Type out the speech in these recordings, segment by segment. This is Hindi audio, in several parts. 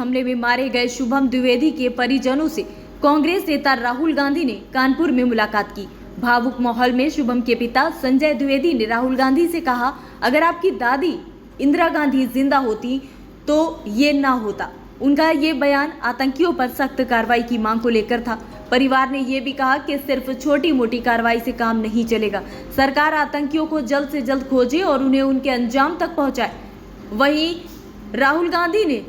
हमले में मारे गए शुभम द्विवेदी के परिजनों से कांग्रेस नेता राहुल गांधी ने कानपुर में मुलाकात की। भावुक माहौल में शुभम के पिता संजय द्विवेदी ने राहुल गांधी से कहा, अगर आपकी दादी इंदिरा गांधी जिंदा होती तो ये ना होता। उनका ये बयान आतंकियों पर सख्त कार्रवाई की मांग को लेकर था। परिवार ने ये भी कहा कि सिर्फ छोटी मोटी कार्रवाई से काम नहीं चलेगा, सरकार आतंकियों को जल्द से जल्द खोजे और उन्हें उनके अंजाम तक पहुंचाए। वहीं राहुल गांधी ने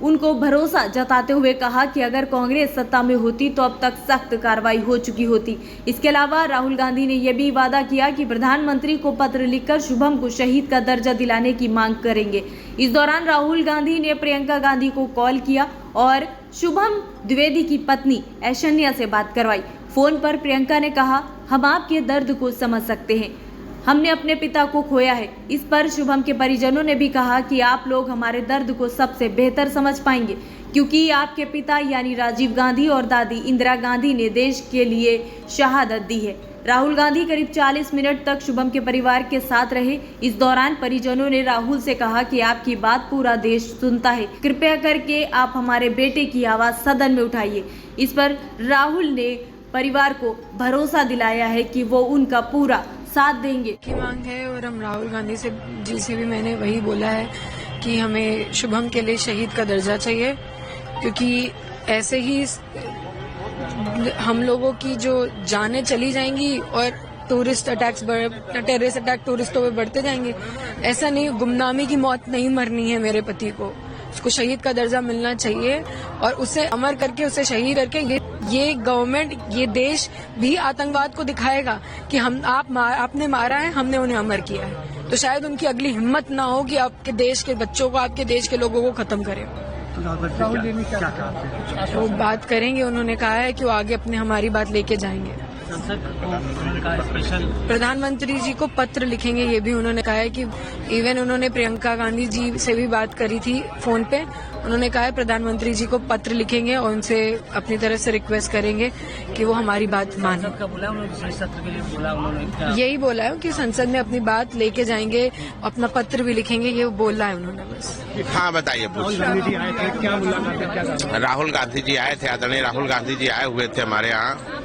उनको भरोसा जताते हुए कहा कि अगर कांग्रेस सत्ता में होती तो अब तक सख्त कार्रवाई हो चुकी होती। इसके अलावा राहुल गांधी ने यह भी वादा किया कि प्रधानमंत्री को पत्र लिखकर शुभम को शहीद का दर्जा दिलाने की मांग करेंगे। इस दौरान राहुल गांधी ने प्रियंका गांधी को कॉल किया और शुभम द्विवेदी की पत्नी ऐश्वर्या से बात करवाई। फोन पर प्रियंका ने कहा, हम आपके दर्द को समझ सकते हैं, हमने अपने पिता को खोया है। इस पर शुभम के परिजनों ने भी कहा कि आप लोग हमारे दर्द को सबसे बेहतर समझ पाएंगे, क्योंकि आपके पिता यानी राजीव गांधी और दादी इंदिरा गांधी ने देश के लिए शहादत दी है। राहुल गांधी करीब 40 मिनट तक शुभम के परिवार के साथ रहे। इस दौरान परिजनों ने राहुल से कहा कि आपकी बात पूरा देश सुनता है, कृपया करके आप हमारे बेटे की आवाज सदन में उठाइए। इस पर राहुल ने परिवार को भरोसा दिलाया है कि वो उनका पूरा साथ देंगे की मांग है। और हम राहुल गांधी जी से भी मैंने वही बोला है कि हमें शुभम के लिए शहीद का दर्जा चाहिए, क्योंकि ऐसे ही हम लोगों की जो जानें चली जाएंगी और टेररिस्ट अटैक टूरिस्टों पे बढ़ते जाएंगे। ऐसा नहीं, गुमनामी की मौत नहीं मरनी है मेरे पति को, उसको शहीद का दर्जा मिलना चाहिए और उसे अमर करके, उसे शहीद करके ये गवर्नमेंट, ये देश भी आतंकवाद को दिखाएगा कि आपने मारा है, हमने उन्हें अमर किया है। तो शायद उनकी अगली हिम्मत ना हो कि आपके देश के बच्चों को, आपके देश के लोगों को खत्म करें। वो बात करेंगे, उन्होंने कहा है कि वो आगे अपने हमारी बात लेके जाएंगे। प्रधानमंत्री जी को पत्र लिखेंगे, ये भी उन्होंने कहा है कि इवन उन्होंने प्रियंका गांधी जी से भी बात करी थी फोन पे। उन्होंने कहा है प्रधानमंत्री जी को पत्र लिखेंगे और उनसे अपनी तरफ से रिक्वेस्ट करेंगे कि वो हमारी बात माने। यही बोला है कि संसद में अपनी बात लेके जाएंगे, अपना पत्र भी लिखेंगे, ये बोला है उन्होंने बस। हाँ बताइए। राहुल गांधी जी आए थे, आदरणीय राहुल गांधी जी आए हुए थे हमारे यहाँ।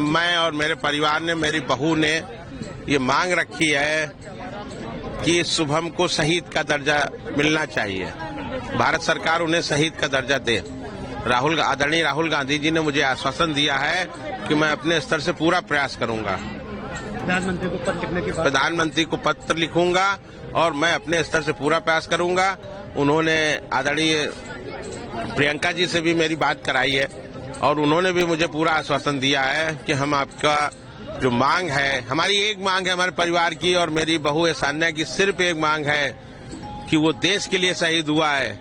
मैं और मेरे परिवार ने, मेरी बहू ने ये मांग रखी है कि शुभम को शहीद का दर्जा मिलना चाहिए, भारत सरकार उन्हें शहीद का दर्जा दे। आदरणीय राहुल गांधी जी ने मुझे आश्वासन दिया है कि मैं अपने स्तर से पूरा प्रयास करूंगा। प्रधानमंत्री को पत्र लिखूंगा और मैं अपने स्तर से पूरा प्रयास करूंगा। उन्होंने आदरणीय प्रियंका जी से भी मेरी बात कराई है और उन्होंने भी मुझे पूरा आश्वासन दिया है कि हम आपका जो मांग है, हमारी एक मांग है हमारे परिवार की और मेरी बहू ऐश्वर्या की सिर्फ एक मांग है कि वो देश के लिए शहीद हुआ है,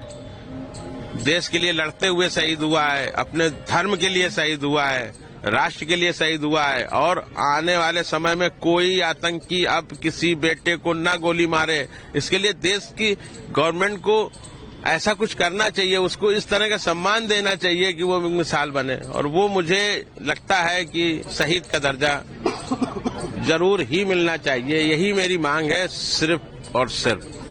देश के लिए लड़ते हुए शहीद हुआ है, अपने धर्म के लिए शहीद हुआ है, राष्ट्र के लिए शहीद हुआ है और आने वाले समय में कोई आतंकी अब किसी बेटे को न गोली मारे। इसके लिए देश की गवर्नमेंट को ऐसा कुछ करना चाहिए, उसको इस तरह का सम्मान देना चाहिए कि वो मिसाल बने। और वो मुझे लगता है कि शहीद का दर्जा जरूर ही मिलना चाहिए। यही मेरी मांग है, सिर्फ और सिर्फ।